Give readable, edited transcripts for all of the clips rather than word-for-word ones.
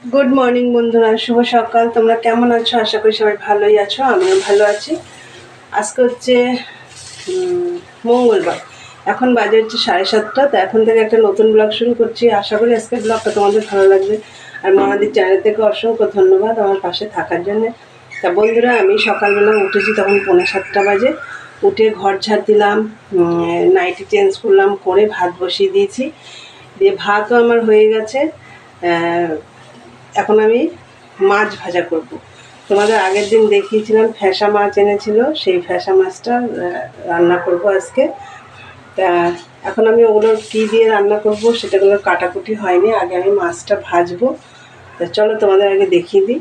Good morning বন্ধুরা, শুভ সকাল। তোমরা কেমন আছো? আশা করি সবাই ভালোই আছো, আমিও ভালো আছি। আজকে হচ্ছে মঙ্গলবার। এখন বাজে হচ্ছে 7:30। তো এখন থেকে একটা নতুন ব্লগ শুরু করছি। আশা করি আজকের ব্লগটা তোমাদের ভালো লাগবে। আর মনাদির চ্যানেল থেকে অসংখ্য ধন্যবাদ আমার পাশে থাকার জন্য। তা বন্ধুরা, আমি সকালবেলা উঠেছি তখন 6:45 বাজে। উঠে ঘর ঝাড় দিলাম, নাইটি চেঞ্জ করলাম, করে ভাত বসিয়ে দিয়েছি। দিয়ে ভাতও আমার হয়ে গেছে। এখন আমি মাছ ভাজা করব। তোমাদের আগের দিন দেখিয়েছিলাম ফ্যাসা মাছ এনেছিল, সেই ফ্যাসা মাছটা রান্না করব আজকে। তা এখন আমি ওগুলো কী দিয়ে রান্না করব সেটাগুলো কাটাকুটি হয়নি, আগে আমি মাছটা ভাজবো। তা চলো তোমাদের আগে দেখিয়ে দিই।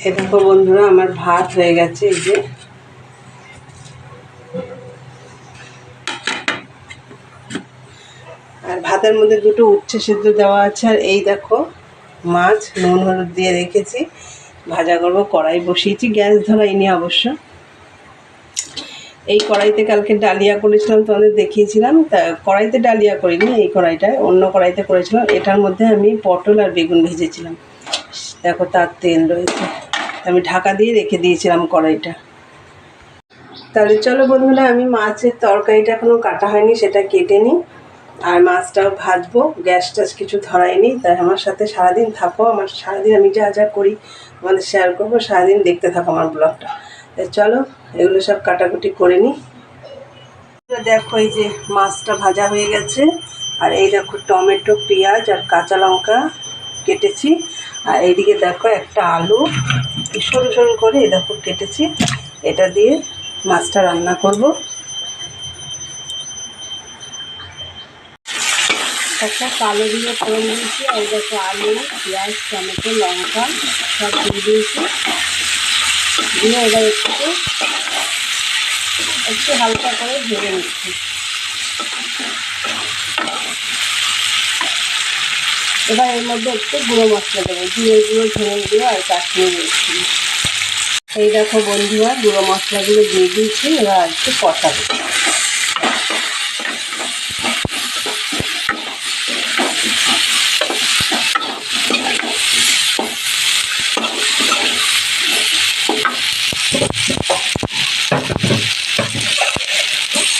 এ দেখো বন্ধুরা, আমার ভাত হয়ে গেছে। এই যে আর ভাতের মধ্যে দুটো উচ্ছে সিদ্ধ দেওয়া আছে। আর এই দেখো মাছ নুন হলুদ দিয়ে রেখেছি, ভাজা করবো। কড়াই বসিয়েছি, গ্যাস ধরাইনি অবশ্য। এই কড়াইতে কালকে ডালিয়া করেছিলাম, তোমাদের দেখিয়েছিলাম। তা কড়াইতে ডালিয়া করিনি, এই কড়াইটায় অন্য কড়াইতে করেছিলাম। এটার মধ্যে আমি পটল আর বেগুন ভেজেছিলাম। দেখো তার তেল রয়েছে, আমি ঢাকা দিয়ে রেখে দিয়েছিলাম কড়াইটা। তাহলে চলো বন্ধুরা, আমি মাছের তরকারিটা এখনও কাটা হয়নি, সেটা কেটে নিই। আর মাছটাও ভাজবো, গ্যাস ট্যাস কিছু ধরাইনি। তাই আমার সাথে সারাদিন থাকো। আমার সারাদিন আমি যা যা করি আমাদের শেয়ার করবো, সারাদিন দেখতে থাকো আমার ব্লগটা। তাই চলো এগুলো সব কাটাকুটি করে নিই। দেখো এই যে মাছটা ভাজা হয়ে গেছে। আর এই দেখো টমেটো, পেঁয়াজ আর কাঁচা লঙ্কা কেটেছি। আর এইদিকে দেখো একটা আলু সরু সরু করে এই দেখো কেটেছি। এটা দিয়ে মাছটা রান্না করব। একটা কালো দিয়ে ফোড়ন দিয়েছি। আর দেখো আলু, পেঁয়াজ, টমেটো, লঙ্কা সব দিয়ে দিয়েছি। দিয়ে এবার একটু হালকা করে ভেজে নিচ্ছি। এবার এর মধ্যে একটু গুঁড়ো মশলা দেবো, জিরে গুঁড়ো, ধনে গুঁড়ো আর কাশ্মীরি মিষ্টি। এই দেখো বন্ধুরা, গুঁড়ো মশলাগুলো দিয়ে দিয়েছি। এবার একটু কষাবো।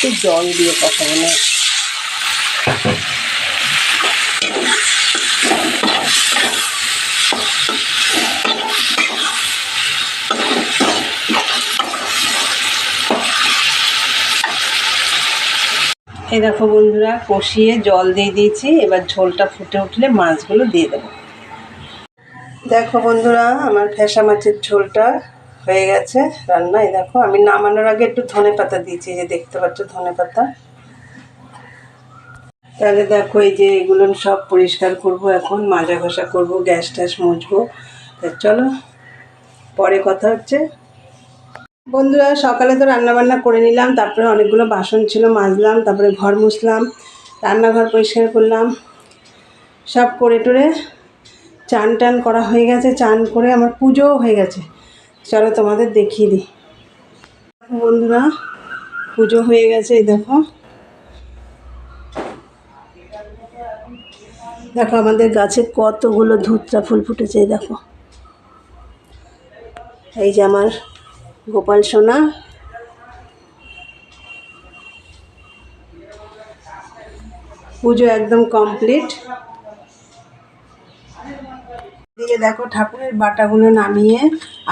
একটু জল দিয়ে কষাবো না। এই দেখো বন্ধুরা, কষিয়ে জল দিয়ে দিয়েছি। এবার ঝোলটা ফুটে উঠলে মাছগুলো দিয়ে দেবো। দেখো বন্ধুরা, আমার ফ্যাসা মাছের ঝোলটা হয়ে গেছে রান্না। এই দেখো আমি নামানোর আগে একটু ধনে পাতা দিয়েছি, যে দেখতে পাচ্ছ ধনে পাতা। তাহলে দেখো এই যে এগুলো সব পরিষ্কার করব, এখন মাজা ঘষা করবো, গ্যাস ট্যাস মুছবো। তা চলো পরে কথা হচ্ছে। বন্ধুরা, সকালে তো রান্নাবান্না করে নিলাম, তারপরে অনেকগুলো বাসন ছিল মাজলাম, তারপরে ঘর মুছলাম, রান্নাঘর পরিষ্কার করলাম, সব করে টোরে চান টান করা হয়ে গেছে। চান করে আমার পুজোও হয়ে গেছে। চলো তোমাদের দেখিয়ে দিই। বন্ধুরা, পুজো হয়ে গেছে। এই দেখো দেখো আমাদের গাছে কতগুলো ধুতরা ফুল ফুটেছে। এই দেখো, এই যে আমার গোপাল সোনা। পুজো একদম কমপ্লিট। দিয়ে দেখো ঠাকুরের বাটাগুলো নামিয়ে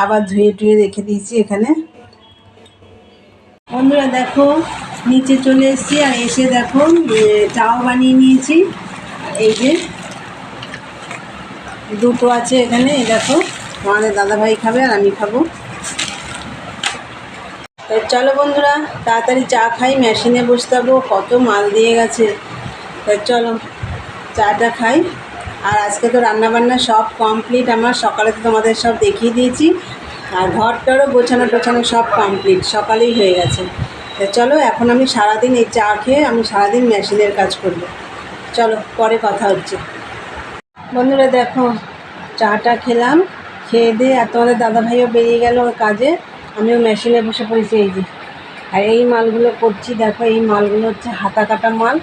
আবার ধুয়ে টুয়ে রেখে দিয়েছি এখানে। বন্ধুরা দেখো, নিচে চলে এসেছি। আর এসে দেখো চাও বানিয়ে নিয়েছি। এই যে দুটো আছে এখানে। এই দেখো আমাদের দাদাভাই খাবে আর আমি খাবো। তাই চলো বন্ধুরা, তাড়াতাড়ি চা খাই, মেশিনে বসতে হবে, কত মাল দিয়ে গেছে। তাই চলো চাটা খাই। আর আজকে তো রান্নাবান্না সব কমপ্লিট আমার। সকালে তো তোমাদের সব দেখিয়ে দিয়েছি। আর ঘরটারও গোছানো টোছানো সব কমপ্লিট, সকালেই হয়ে গেছে। তা চলো এখন আমি সারাদিন এই চা খেয়ে আমি সারাদিন মেশিনের কাজ করব। চলো পরে কথা হচ্ছে। বন্ধুরা দেখো, চাটা খেলাম, খেয়ে দিয়ে আর তোমাদের দাদাভাইও বেরিয়ে গেল ওর কাজে। আমিও মেশিনে বসে পড়েছি। এই যে আর এই মালগুলো করছি। দেখো এই মালগুলো হচ্ছে হাতা কাটা মাল।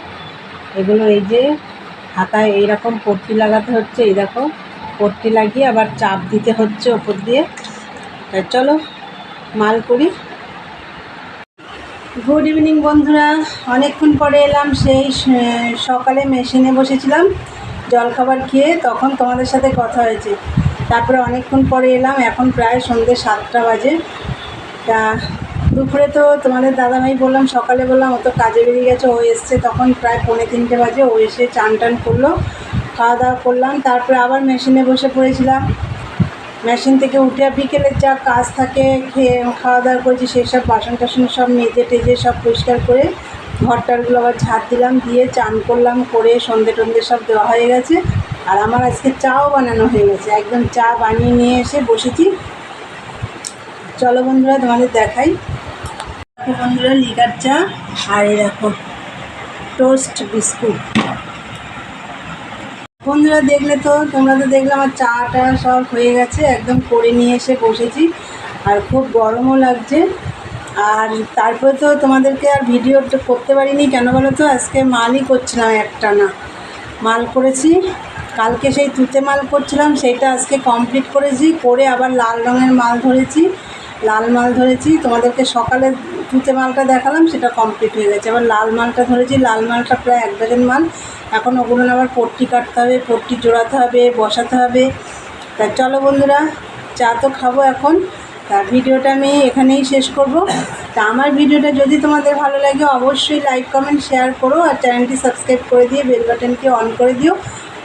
এগুলো এই যে হাতায় এইরকম পট্টি লাগাতে হচ্ছে। এই দেখো পট্টি লাগিয়ে আবার চাপ দিতে হচ্ছে ওপর দিয়ে। চলো মাল করি। গুড ইভিনিং বন্ধুরা, অনেকক্ষণ পরে এলাম। সেই সকালে মেশিনে বসেছিলাম জলখাবার খেয়ে, তখন তোমাদের সাথে কথা হয়েছে। তারপরে অনেকক্ষণ পরে এলাম, এখন প্রায় সন্ধ্যে 7টা বাজে। তা দুপুরে তো তোমাদের দাদাভাই বললাম, সকালে বললাম ও তো কাজে বেরিয়ে গেছে, ও এসছে তখন প্রায় 2:45 বাজে। ও এসে চান টান করলো, খাওয়া দাওয়া করলাম, তারপরে আবার মেশিনে বসে পড়েছিলাম। মেশিন থেকে উঠে বিকেলের যা কাজ থাকে, খেয়ে খাওয়া দাওয়া করেছি, সেই সব বাসন টাসন সব মেজে টেজে সব পরিষ্কার করে ঘরটারগুলো আবার ঝাঁট দিলাম, দিয়ে চান করলাম, করে সন্ধে টন্ধে সব দেওয়া হয়ে গেছে। আর আমার আজকে চাও বানানো হয়ে গেছে, একদম চা বানিয়ে নিয়ে এসে বসেছি। চলো বন্ধুরা তোমাদের দেখাই। দেখো বন্ধুরা, লিকার চা, আর এই দেখো টোস্ট বিস্কুট। বন্ধুরা দেখলে তো, তোমরা তো দেখলে আমার চাটা সব হয়ে গেছে, একদম করে নিয়ে এসে বসেছি। আর খুব গরমও লাগছে। আর তারপরে তো তোমাদেরকে আর ভিডিও করতে পারিনি, কেন বলো তো, আজকে মালই করছিলাম, একটা না মাল করেছি। কালকে সেই তুতে মাল করছিলাম, সেইটা আজকে কমপ্লিট করেছি, করে আবার লাল রঙের মাল ধরেছি, লাল মাল ধরেছি। তোমাদেরকে সকালে তুতে মালটা দেখালাম, সেটা কমপ্লিট হয়ে গেছে। আবার লাল মালটা ধরেছি, লাল মালটা প্রায় 1 ডজন মাল। এখন ওগুলো আবার পট্টি কাটতে হবে, পট্টি জোড়াতে হবে, বসাতে হবে। তা চলো বন্ধুরা, চা তো খাবো এখন। তা ভিডিওটা আমি এখানেই শেষ করব। তা আমার ভিডিওটা যদি তোমাদের ভালো লাগে অবশ্যই লাইক কমেন্ট শেয়ার করো, আর চ্যানেলটি সাবস্ক্রাইব করে দিয়ে বেল বাটনটি অন করে দিও।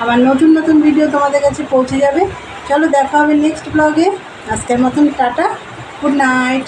আমার নতুন নতুন ভিডিও তোমাদের কাছে পৌঁছে যাবে। চলো দেখা হবে নেক্সট ব্লগে। আজকের মতন টাটা, গুড নাইট।